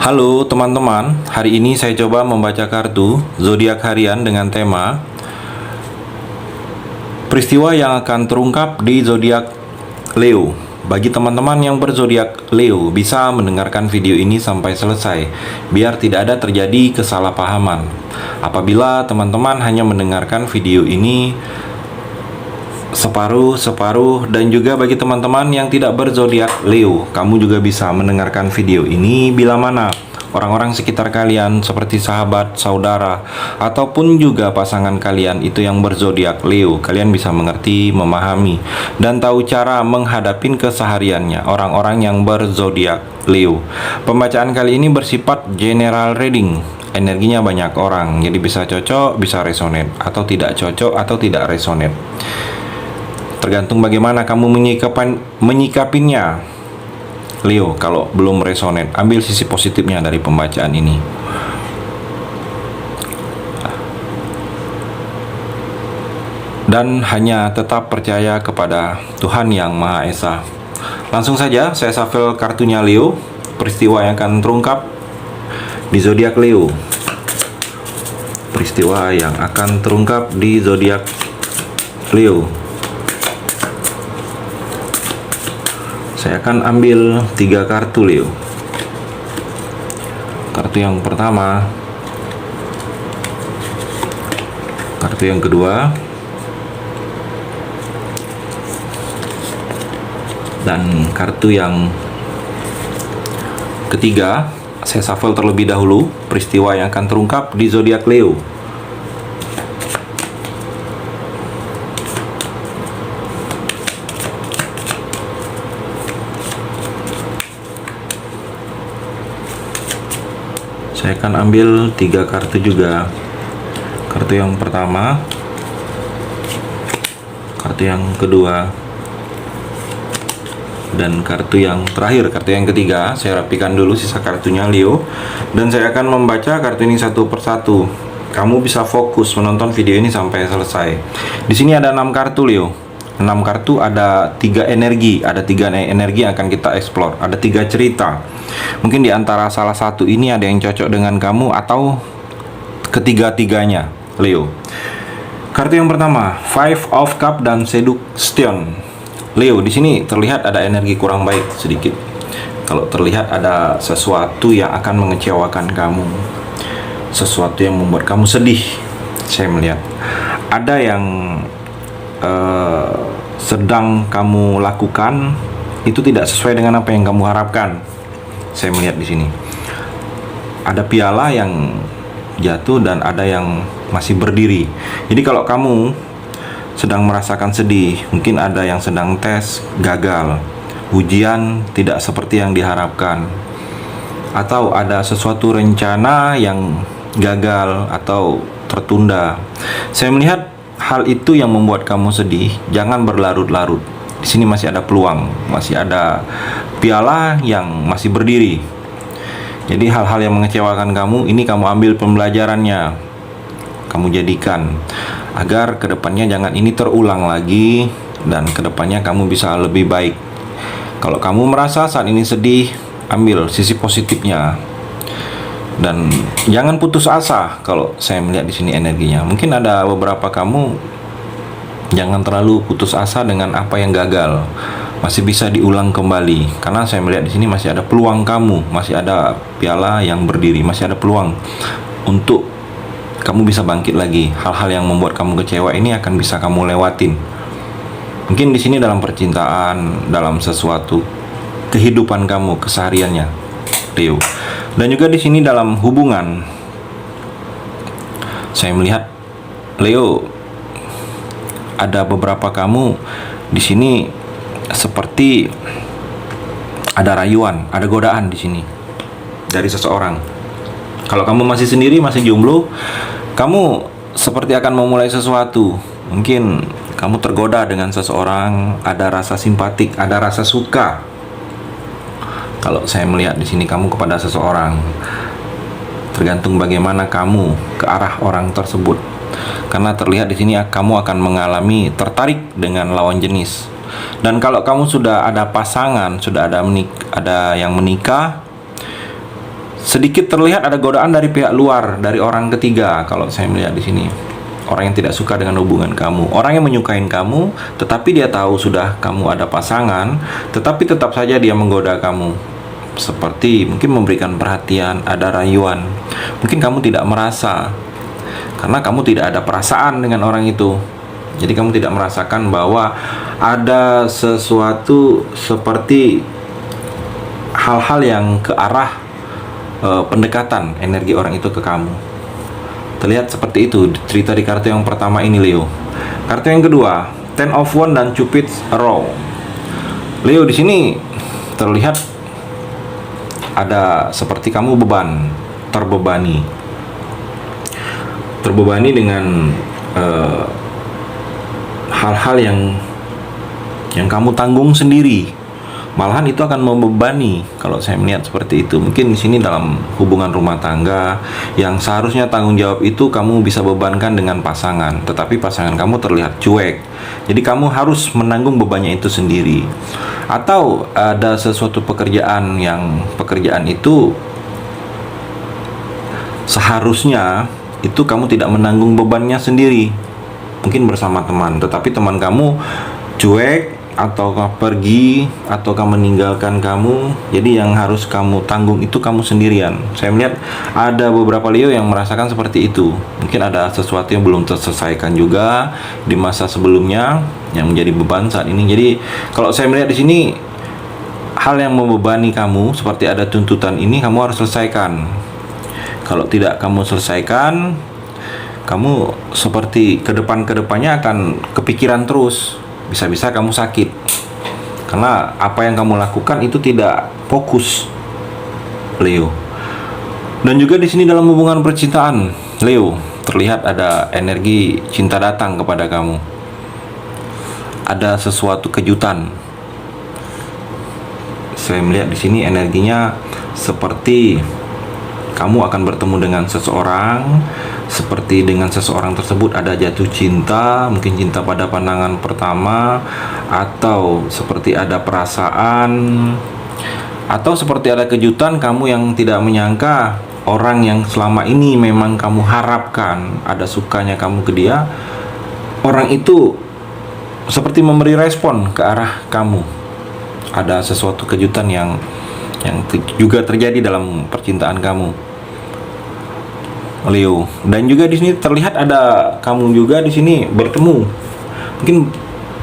Halo teman-teman, hari ini saya coba membaca kartu zodiak harian dengan tema peristiwa yang akan terungkap di zodiak Leo. Bagi teman-teman yang berzodiak Leo, bisa mendengarkan video ini sampai selesai biar tidak ada terjadi kesalahpahaman. Apabila teman-teman hanya mendengarkan video ini separuh, dan juga bagi teman-teman yang tidak berzodiak Leo, kamu juga bisa mendengarkan video ini bila mana orang-orang sekitar kalian seperti sahabat, saudara, ataupun juga pasangan kalian itu yang berzodiak Leo. Kalian bisa mengerti, memahami, dan tahu cara menghadapi kesehariannya orang-orang yang berzodiak Leo. Pembacaan kali ini bersifat general reading. Energinya banyak orang, jadi bisa cocok, bisa resonate, atau tidak cocok, atau tidak resonate. Tergantung bagaimana kamu menyikapinya, Leo. Kalau belum resonate, ambil sisi positifnya dari pembacaan ini. Dan hanya tetap percaya kepada Tuhan Yang Maha Esa. Langsung saja saya shuffle kartunya Leo, peristiwa yang akan terungkap di zodiak Leo. Peristiwa yang akan terungkap di zodiak Leo. Saya akan ambil 3 kartu Leo. Kartu yang pertama, kartu yang kedua, dan kartu yang ketiga. Saya shuffle terlebih dahulu peristiwa yang akan terungkap di zodiak Leo. Saya akan ambil 3 kartu juga. Kartu yang pertama, kartu yang kedua, dan kartu yang terakhir, kartu yang ketiga. Saya rapikan dulu sisa kartunya Leo, dan saya akan membaca kartu ini satu persatu. Kamu bisa fokus menonton video ini sampai selesai. Di sini ada 6 kartu Leo. 6 kartu, ada 3 energi. Ada 3 energi yang akan kita explore. Ada 3 cerita. Mungkin di antara salah satu ini ada yang cocok dengan kamu atau ketiga-tiganya, Leo. Kartu yang pertama, Five of Cup dan Seduction. Leo, di sini terlihat ada energi kurang baik sedikit. Kalau terlihat ada sesuatu yang akan mengecewakan kamu, sesuatu yang membuat kamu sedih. Saya melihat ada yang sedang kamu lakukan itu tidak sesuai dengan apa yang kamu harapkan. Saya melihat di sini ada piala yang jatuh dan ada yang masih berdiri. Jadi kalau kamu sedang merasakan sedih, mungkin ada yang sedang tes gagal, ujian tidak seperti yang diharapkan, atau ada sesuatu rencana yang gagal atau tertunda. Saya melihat hal itu yang membuat kamu sedih. Jangan berlarut-larut. Di sini masih ada peluang, masih ada piala yang masih berdiri. Jadi hal-hal yang mengecewakan kamu ini kamu ambil pembelajarannya, kamu jadikan agar kedepannya jangan ini terulang lagi, dan kedepannya kamu bisa lebih baik. Kalau kamu merasa saat ini sedih, ambil sisi positifnya dan jangan putus asa. Kalau saya melihat di sini energinya, mungkin ada beberapa kamu jangan terlalu putus asa dengan apa yang gagal. Masih bisa diulang kembali, karena saya melihat di sini masih ada peluang kamu, masih ada piala yang berdiri, masih ada peluang untuk kamu bisa bangkit lagi. Hal-hal yang membuat kamu kecewa ini akan bisa kamu lewatin. Mungkin di sini dalam percintaan, dalam sesuatu kehidupan kamu kesehariannya, Leo. Dan juga di sini dalam hubungan, saya melihat Leo ada beberapa kamu di sini seperti ada rayuan, ada godaan di sini dari seseorang. Kalau kamu masih sendiri, masih jomblo, kamu seperti akan memulai sesuatu. Mungkin kamu tergoda dengan seseorang, ada rasa simpatik, ada rasa suka. Kalau saya melihat di sini kamu kepada seseorang, tergantung bagaimana kamu ke arah orang tersebut. Karena terlihat di sini kamu akan mengalami tertarik dengan lawan jenis. Dan kalau kamu sudah ada pasangan, sudah ada yang menikah, sedikit terlihat ada godaan dari pihak luar, dari orang ketiga. Kalau saya melihat di sini, orang yang tidak suka dengan hubungan kamu, orang yang menyukain kamu, tetapi dia tahu sudah kamu ada pasangan, tetapi tetap saja dia menggoda kamu. Seperti mungkin memberikan perhatian, ada rayuan. Mungkin kamu tidak merasa, karena kamu tidak ada perasaan dengan orang itu. Jadi kamu tidak merasakan bahwa ada sesuatu seperti hal-hal yang ke arah pendekatan energi orang itu ke kamu. Terlihat seperti itu cerita di kartu yang pertama ini, Leo. Kartu yang kedua, Ten of Wands dan Cupid's Arrow. Leo, di sini terlihat ada seperti kamu terbebani dengan hal-hal yang kamu tanggung sendiri. Malahan itu akan membebani kalau saya melihat seperti itu. Mungkin di sini dalam hubungan rumah tangga yang seharusnya tanggung jawab itu kamu bisa bebankan dengan pasangan, tetapi pasangan kamu terlihat cuek. Jadi kamu harus menanggung bebannya itu sendiri. Atau ada sesuatu pekerjaan itu seharusnya itu kamu tidak menanggung bebannya sendiri. Mungkin bersama teman, tetapi teman kamu cuek, ataukah pergi, ataukah meninggalkan kamu. Jadi yang harus kamu tanggung itu kamu sendirian. Saya melihat ada beberapa Leo yang merasakan seperti itu. Mungkin ada sesuatu yang belum terselesaikan juga di masa sebelumnya yang menjadi beban saat ini. Jadi kalau saya melihat di sini, hal yang membebani kamu seperti ada tuntutan ini kamu harus selesaikan. Kalau tidak kamu selesaikan, kamu seperti kedepannya akan kepikiran terus. Bisa-bisa kamu sakit karena apa yang kamu lakukan itu tidak fokus, Leo. Dan juga di sini dalam hubungan percintaan, Leo, terlihat ada energi cinta datang kepada kamu. Ada sesuatu kejutan. Saya melihat di sini energinya seperti kamu akan bertemu dengan seseorang. Seperti dengan seseorang tersebut ada jatuh cinta, mungkin cinta pada pandangan pertama, atau seperti ada perasaan, atau seperti ada kejutan kamu yang tidak menyangka orang yang selama ini memang kamu harapkan, ada sukanya kamu ke dia, orang itu seperti memberi respon ke arah kamu. Ada sesuatu kejutan yang juga terjadi dalam percintaan kamu, Leo. Dan juga di sini terlihat ada kamu juga di sini bertemu, mungkin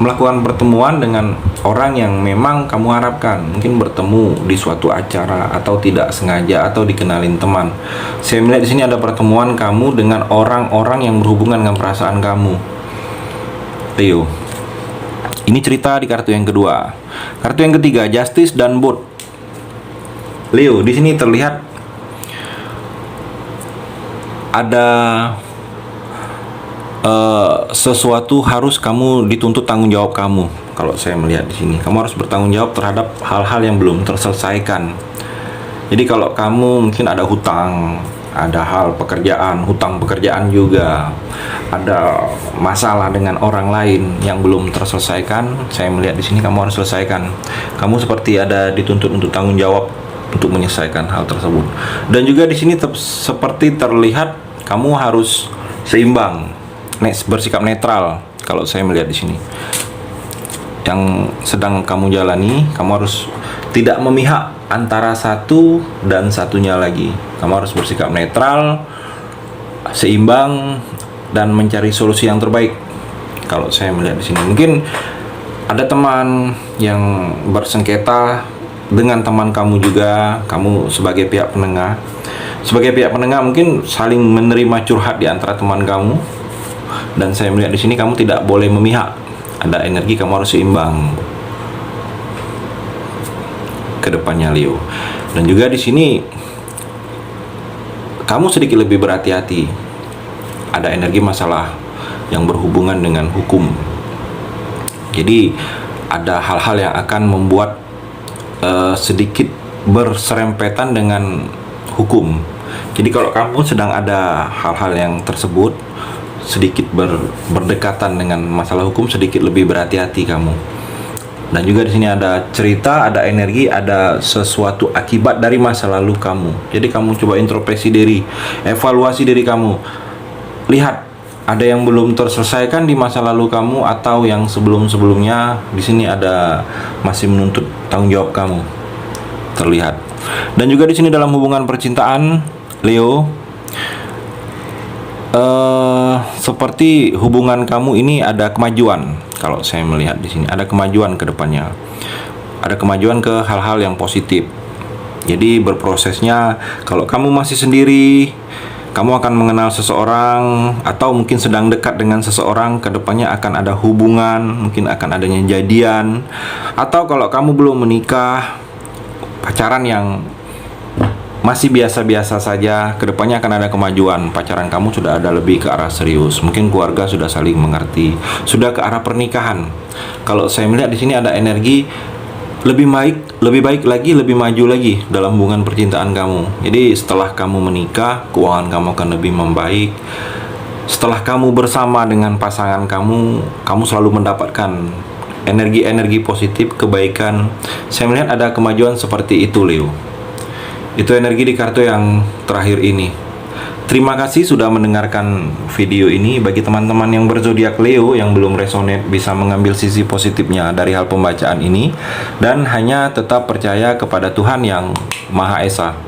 melakukan pertemuan dengan orang yang memang kamu harapkan, mungkin bertemu di suatu acara atau tidak sengaja atau dikenalin teman. Saya melihat di sini ada pertemuan kamu dengan orang-orang yang berhubungan dengan perasaan kamu, Leo. Ini cerita di kartu yang kedua. Kartu yang ketiga, Justice dan Both. Leo, di sini terlihat ada sesuatu harus kamu dituntut tanggung jawab kamu. Kalau saya melihat di sini, kamu harus bertanggung jawab terhadap hal-hal yang belum terselesaikan. Jadi kalau kamu mungkin ada hutang, ada hal pekerjaan, hutang pekerjaan juga, ada masalah dengan orang lain yang belum terselesaikan, saya melihat di sini kamu harus selesaikan. Kamu seperti ada dituntut untuk tanggung jawab untuk menyelesaikan hal tersebut. Dan juga di sini seperti terlihat kamu harus seimbang, bersikap netral. Kalau saya melihat di sini, yang sedang kamu jalani, kamu harus tidak memihak antara satu dan satunya lagi. Kamu harus bersikap netral, seimbang, dan mencari solusi yang terbaik. Kalau saya melihat di sini, mungkin ada teman yang bersengketa dengan teman kamu juga, kamu sebagai pihak penengah. Sebagai pihak penengah mungkin saling menerima curhat di antara teman kamu. Dan saya melihat di sini kamu tidak boleh memihak. Ada energi kamu harus seimbang ke depannya, Leo. Dan juga di sini kamu sedikit lebih berhati-hati. Ada energi masalah yang berhubungan dengan hukum. Jadi ada hal-hal yang akan membuat sedikit berserempetan dengan hukum. Jadi kalau kamu sedang ada hal-hal yang tersebut sedikit berdekatan dengan masalah hukum, sedikit lebih berhati-hati kamu. Dan juga di sini ada cerita, ada energi, ada sesuatu akibat dari masa lalu kamu. Jadi kamu coba introspeksi diri, evaluasi diri kamu. Lihat, ada yang belum terselesaikan di masa lalu kamu atau yang sebelum-sebelumnya. Di sini ada masih menuntut tanggung jawab kamu. Terlihat. Dan juga di sini dalam hubungan percintaan, Leo, seperti hubungan kamu ini ada kemajuan. Kalau saya melihat di sini ada kemajuan ke depannya, ada kemajuan ke hal-hal yang positif. Jadi berprosesnya, kalau kamu masih sendiri, kamu akan mengenal seseorang atau mungkin sedang dekat dengan seseorang, ke depannya akan ada hubungan, mungkin akan adanya jadian. Atau kalau kamu belum menikah, pacaran yang masih biasa-biasa saja, kedepannya akan ada kemajuan. Pacaran kamu sudah ada lebih ke arah serius, mungkin keluarga sudah saling mengerti, sudah ke arah pernikahan. Kalau saya melihat di sini ada energi lebih baik lagi, lebih maju lagi dalam hubungan percintaan kamu. Jadi setelah kamu menikah, keuangan kamu akan lebih membaik. Setelah kamu bersama dengan pasangan kamu, kamu selalu mendapatkan energi-energi positif, kebaikan. Saya melihat ada kemajuan seperti itu, Leo. Itu energi di kartu yang terakhir ini. Terima kasih sudah mendengarkan video ini. Bagi teman-teman yang berzodiak Leo yang belum resonate, bisa mengambil sisi positifnya dari hal pembacaan ini dan hanya tetap percaya kepada Tuhan yang Maha Esa.